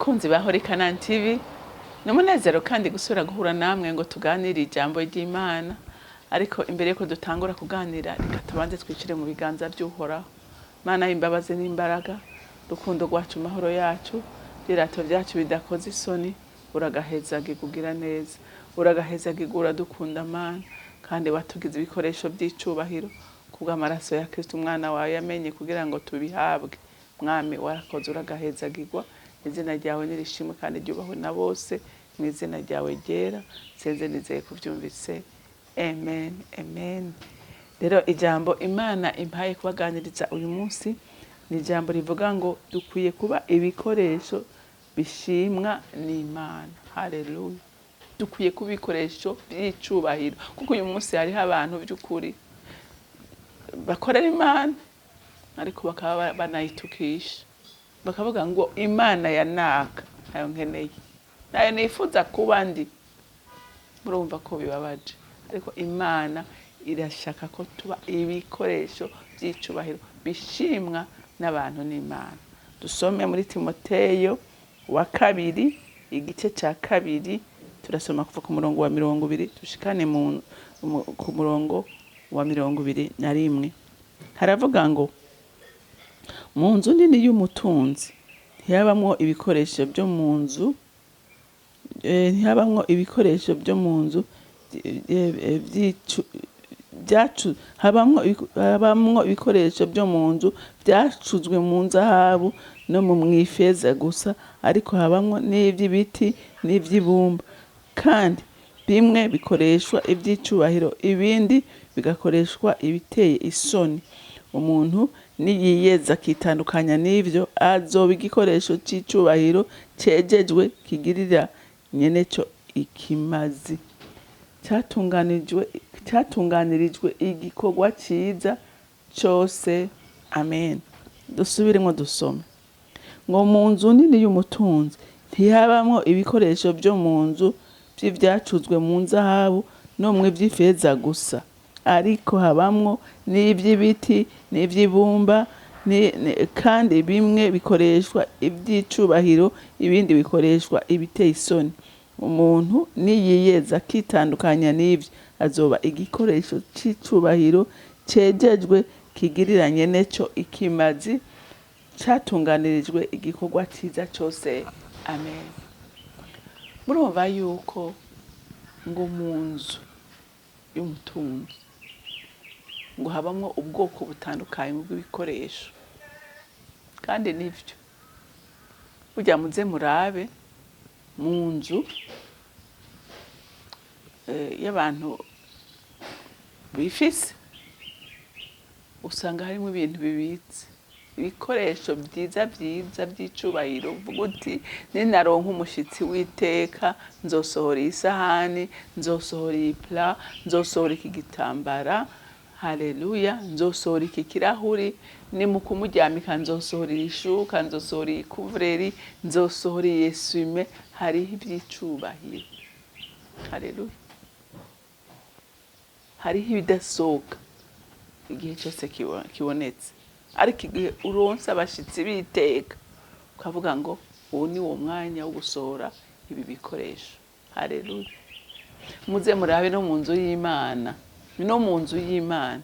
bakunzi ba Holy Canaan TV, n'umunezero kandi gusura guhura namwe ngo tuganire ijambo ry'Imana. Ariko imbere yuko dutangura kuganira, reka tubanze twicire mu biganza by'Uhoraho. Mana y'imbabazi n'imbaraga, rukundo rwacu, mahoro yacu, rirato ryacu bidakoze isoni, uragahezagikugira neza, uragahezagigura dukunda Mana, kandi watugize ibikoresho by'icubahiro kubw'amaraso ya Kristo umwana wawe yamenye kugira ngo tubihabwe. Mwami warakoze, uragahezagirwa, izina ryawe nirishimwe kandi ryubahwe na bose, mu izina ryawe ryera senze nizeye kubyumvise. Amen, amen. Rero ijambo Imana impaye kubaganiriza uyu munsi ni ijambo rivuga ngo dukwiye kuba ibikoresho bishimwa n'Imana. Haleluya. Dukwiye kuba ibikoresho by'icubahiro, kuko uyu munsi hariho abantu by'ukuri bakorera Imana ariko bakaba banayitukisha, bakavuga ngo Imana yanaka nayo nkeneye, nayo nifuza kuba ndi. Murumva ko bibabaje, ariko Imana irashaka ko tuba ibikoresho by'icubahiro bishimwa n'abantu n'Imana. Dusome muri Timoteyo wa kabiri igice cya kabiri, turasoma kuva ku murongo wa 20 dushikane ku murongo wa 21. Haravuga ngo mu nzu nini y'umutunzi ntiyabamwo ibikoresho byo mu nzu, habamwo ibikoresho byo mu nzu byacuzwe mu zahabu no mu mwifeza gusa, ariko habamwo n'iby'ibiti n'iby'ibumba, kandi bimwe bikoreshwa iby'icubahiro, ibindi bigakoreshwa ibiteye isoni. Umuntu niyiyeza akitandukanya n'ivyo, azoba igikoresho c'icubahiro cejejwe kigirira nyeneco ikimazi, cyatunganirijwe igikorwa ciza cose. Amen. Dusubiremo dusome ngo mu nzu nini y'umutunzi ntihabamwo ibikoresho byo mu nzu by'ivyacuzwe mu zahabu no mu by'ifeza gusa, ariko habamwo n'iby'ibiti n'iby'ibumba, kandi bimwe bikoreshwa iby'icubahiro, ibindi bikoreshwa ibiteye isoni. Umuntu niyiyeza akitandukanya n'ivyo, azoba igikoresho c'icubahiro cejejwe kigiriranye neco ikimazi, catunganirijwe igikorwa ciza cose. Amen. Murumva yuko ngo mu nzu y'umutunzi ngo habamwo ubwoko butandukanye bw'ibikoresho, kandi nivyo burya muze murabe mu nzu y'abantu bifise, usanga harimo ibintu bibitse, ibikoresho byiza by'icubahiro. Uvuga uti ninaronka umushitsi w'iteka, nzosohora isahani, nzosohora iyi pla, nzosohora iki gitambara. Haleluya. Nzosohora iki kirahuri, ni mu kumuryamika nzosohora ishuka, nzosohora ikuvureri, nzosohora yesume. Hariho iby'icubahiro. Haleluya. Hariho ibidasohoka igihe cyose kibonetse, ariko igihe uronse abashitsi biteka, ukavuga ngo uwo ni wo mwanya wo gusohora ibi bikoresho. Haleluya. Muze murabe no mu nzu y'Imana, no mu nzu y'Imana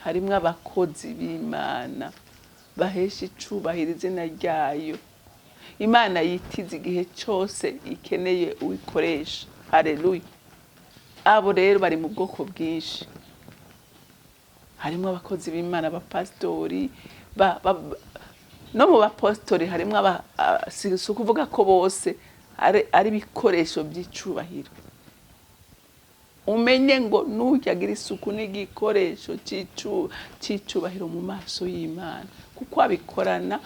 harimwo abakozi b'Imana bahesha icubahiro izina ryayo. Imana yitize igihe cyose ikeneye uwikoresha. Haleluya. Abo rero bari mu bwoko bwinshi. Harimwo abakozi b'Imana, abapasitori, no mu bapasitori harimwo si ukuvuga ko bose ari ibikoresho by'icubahiro. Umenye ngo nujyagira isuku n'igikoresho c'icubahiro mu maso y'Imana, kuko abikorana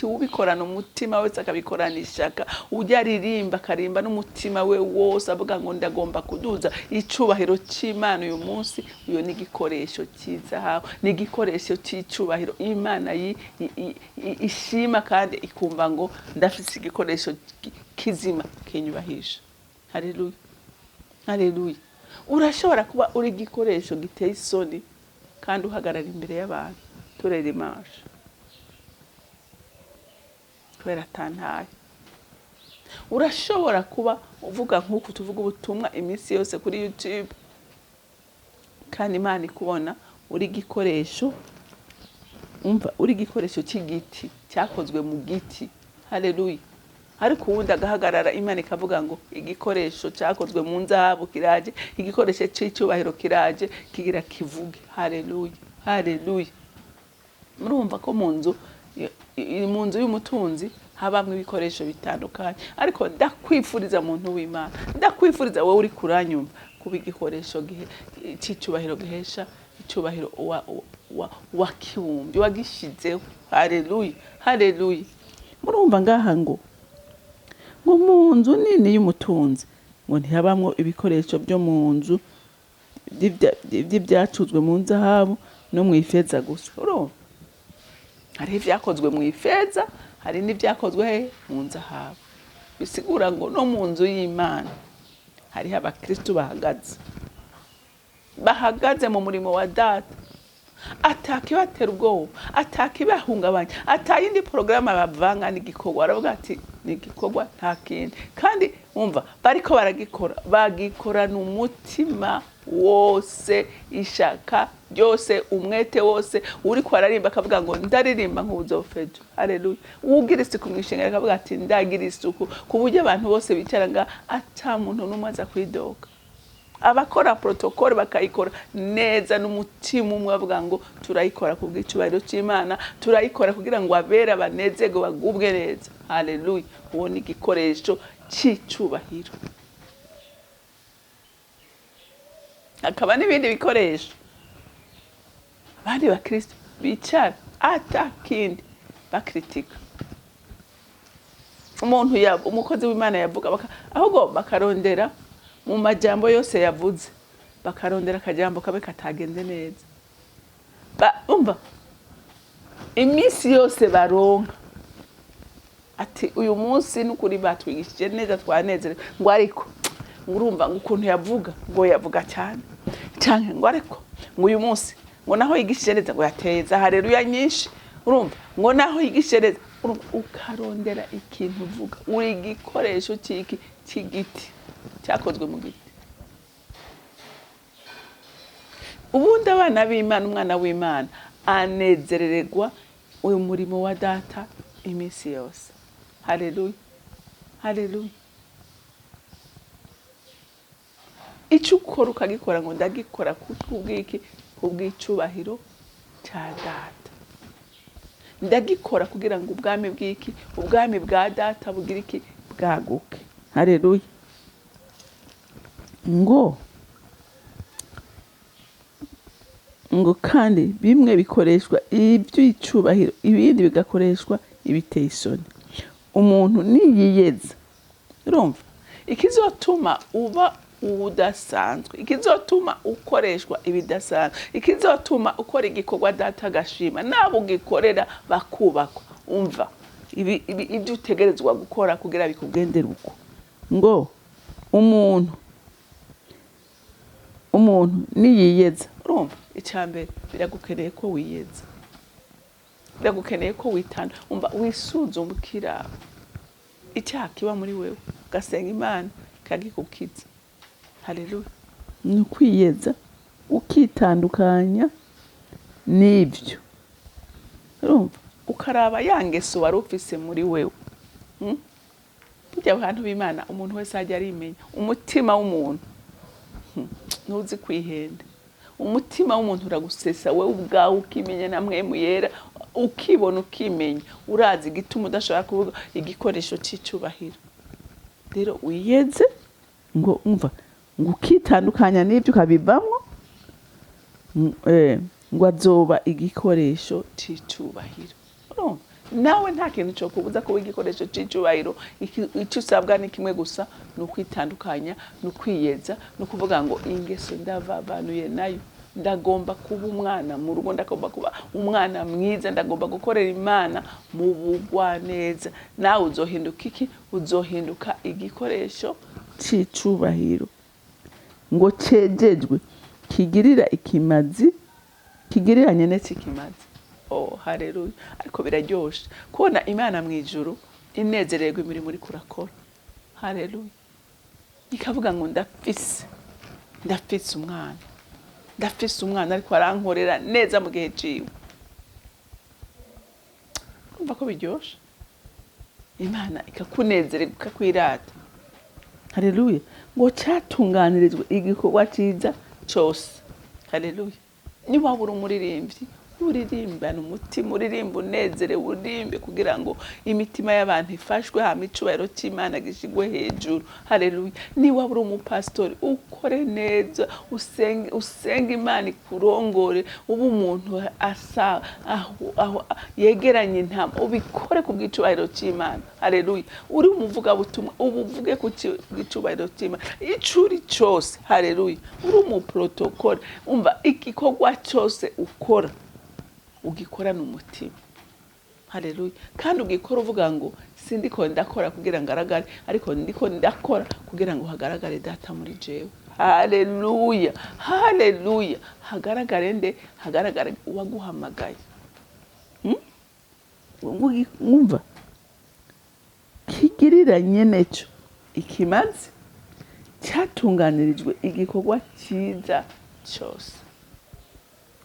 ubikorana umutima wese, akabikorana ishaka. Ujya aririmba akarimba n'umutima we wose, avuga ngo ndagomba kuduza icubahiro c'Imana uyu munsi. Uyo ni igikoresho cy'izahabu, ni igikoresho c'icubahiro Imana ishima, kandi ikumva ngo ndafise igikoresho kizima kinyubahisha. Haleluya. Haleluya. Urashobora kuba uri igikoresho giteye isoni, kandi uhagarara imbere y'abantu turera imasha kubera atantaye. urashobora kuba uvuga nk'uku tuvuga ubutumwa iminsi yose kuri YouTube kandi Imana ikubona uri igikoresho, umva uri igikoresho cy'igiti cyakozwe mu giti. Haleluya. Ariko uwundi agahagarara Imana ikavuga ngo igikoresho cyakozwe mu nzahabu kiraje, igikoresho cy'icyubahiro kiraje kigira kivuge. Haleluya, haleluya. Murumva ko mu nzu y'umutunzi habamwe ibikoresho bitandukanye, ariko ndakwifuriza muntu w'Imana, ndakwifuriza wowe uri kuranyumva kuba igikoresho cy'icyubahiro gihesha icyubahiro wakibumbye wagishizeho. Haleluya, haleluya. Murumva ngaha ngo mu nzu nini y'umutunzi ngo ntihabamwo ibikoresho byo mu nzu by'ibyacuzwe mu nzahabu no mu ifeza gusa. Urumva hari ibyakozwe mu ifeza, hari n'ibyakozwe mu nzahabu. Bisigura ngo no mu nzu y'Imana hariho abakristo bahagaze mu murimo wa Data, atakibatera ubwoba, atakibahungabanya, atayindi porogaramu bavanga n'igikorwa. Aravuga ati ni igikorwa nta kindi, kandi umva bariko bagikorana umutima wose, ishaka ryose, umwete wose. Uriko ararimba akavuga ngo ndaririmba nk'ubuzofejo. Haleluya. Ugira isuku mwishengero akavuga ati ndagira isuku, ku buryo abantu bose bicaranga ata muntu n'umwe aza kwidoga. Abakora protokole bakayikora neza n'umutima umwe, bavuga ngo turayikora ku bw'icubahiro cy'Imana, turayikora kugira ngo abera banezego bagubwe neza. Haleluya. Uwo ni igikoresho cy'icubahiro. Hakaba n'ibindi bikoresho abandi bakristo bicara atakindi bakritika. Umukozi w'Imana yavuga ahubwo bakarondera mu majambo yose yavuze, bakarondera akajambo kabe katagenze neza. Umva iminsi yose baronka ati uyu munsi n'ukuri batwigishije neza twanezere, ngo ariko urumva ukuntu yavuga, ngo yavuga cyane cyane, ngo ariko ngo uyu munsi ngo naho yigishije neza, ngo yateza haleluya nyinshi. Urumva ngo naho yigishije neza, ukarondera ikintu uvuga. Uri igikoresho cy'igiti cyakozwe mu giti. Ubundi abana b'Imana, umwana w'Imana anezerererwa uyu murimo wa Data iminsi yose. Haleluya, haleluya. Icyo ukora ukagikora ngo ndagikora kubw'icubahiro cya Data. Ndagikora kugira ngo ubwami bwa Data bugire iki bwaguke. Haleluya. ngo kandi bimwe bikoreshwa iby'icubahiro, ibindi bigakoreshwa ibiteye isoni. Umuntu niyiyeza, urumva ikizotuma uba udasanzwe, ikizotuma ukoreshwa ibidasanzwe, ikizotuma ukora igikorwa Data agashima, nabo ugikorera bakubakwa. Umva ibyo utegerezwa gukora kugira bikugendere uko. Ngo umuntu niyiyeza, urumva icyambere biragukeneye ko wiyeza, biragukeneye ko witana. Umva wisuzuma ukiraba icyaha kiba muri wewe, ugasenga Imana ikagikukiza. Haleluya. Ni ukwiyeza ukitandukanya n'ibyo, urumva ukaraba ya ngeso wari ufise muri wewe. Burya abantu b'Imana umuntu wese ajya arimenya umutima w'umuntu. Ntuzi kwihenda. Umutima w'umuntu uragusesa wewe ubwawe ukimenya na mwemu yera, ukibona ukimenya, urazi igituma udashobora kuvuga igikoresho cy'icubahiro. Rero wiyeze ngo umva ngo ukitandukanya n'ibyo ukabivamo, ngo azoba igikoresho cy'icubahiro. Nawe nta kintu cyo kubuza kuba igikoresho cy'icubahiro. Icyo usabwa ni kimwe gusa, ni ukwitandukanya, ni ukwiyeza, no kuvuga ngo ingeso ndavabanuye nayo, ndagomba kuba umwana mu rugo, ndagomba kuba umwana mwiza, ndagomba gukorera Imana mu bugwaneza. Nawe uzohinduka iki? Uzohinduka igikoresho cy'icubahiro, ngo cejejwe kigirira ikimazi, kigiriranye n'ikimazi. Oh, haleluya. Ariko biraryoshe kubona Imana mu ijuru inezererwa imirimo uri kurakora. haleluya, ikavuga ngo ndafise umwana ariko arankorera neza mu gihe ciwe. Urumva ko biryoshe? Imana ikakunezererwa ikakwirata, haleluya, ngo cyatunganirizwe igikorwa cyiza cyose, haleluya. Niba wabura umuririmbyi, uririmbana umutima, uririmba unezerewe, uririmbe kugira ngo imitima y'abantu ifashwe, hama icubahiro cy'Imana gishigwe hejuru, haleluya. Niba wabura umupasitori, ukore neza, usenge Imana ikurongore, uba umuntu asa aho yegeranye intama, ubikore ku bw'icubahiro cy'Imana, haleluya. Uri umuvugabutumwa, ubuvuge ku bw'icubahiro cy'Imana icuri cyose, haleluya. Uri umuprotokole, umva igikorwa cyose ukora ugikorana umutima, haleluya, kandi ugikora uvuga ngo sindiko ndakora kugira ngo agaragare, ariko ndiko ndakora kugira ngo hagaragare data muri jewe, haleluya, haleluya. Hagaragare nde? Hagaragare uwaguhamagaye. Mwumva kigiriranye neco ikimaze cyatunganirijwe igikorwa cyiza cyose.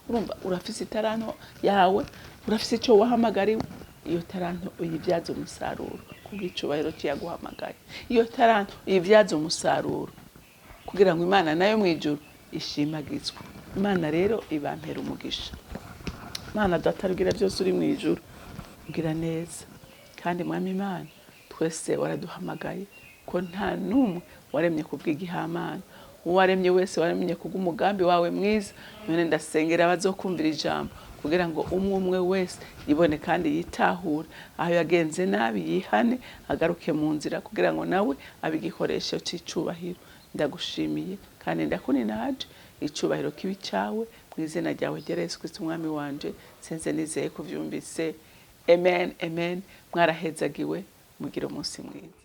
Urumva urafise itaranto yawe, urafise icyo wahamagariwe, iyo taranto uyibyaza umusaruro kubw'icubahiro cyaguhamagaye. Iyo taranto uyibyaza umusaruro kugira ngo Imana nayo mu ijuru ishimagizwe. Imana rero ibampera umugisha. Imana datarugira byose uri mu ijuru, ugira neza, kandi mwami Imana twese waraduhamagaye, ko nta numwe waremye kubw'igihamana. Uwaremye wese waremye kubw'umugambi wawe mwiza. None ndasengera abazokumvira ijambo kugira ngo umwe wese ibone kandi yitahure aho yagenze nabi, yihane, agaruke mu nzira kugira ngo nawe abigikoresho cy'icubahiro. Ndagushimiye kandi ndakuninaje, icubahiro kibi cyawe mu izina ryawe rya Yesu Kristo umwami wanje, senze nizeye kuvyumvise. Amen, amen. Mwarahezagiwe, mugire umunsi mwiza.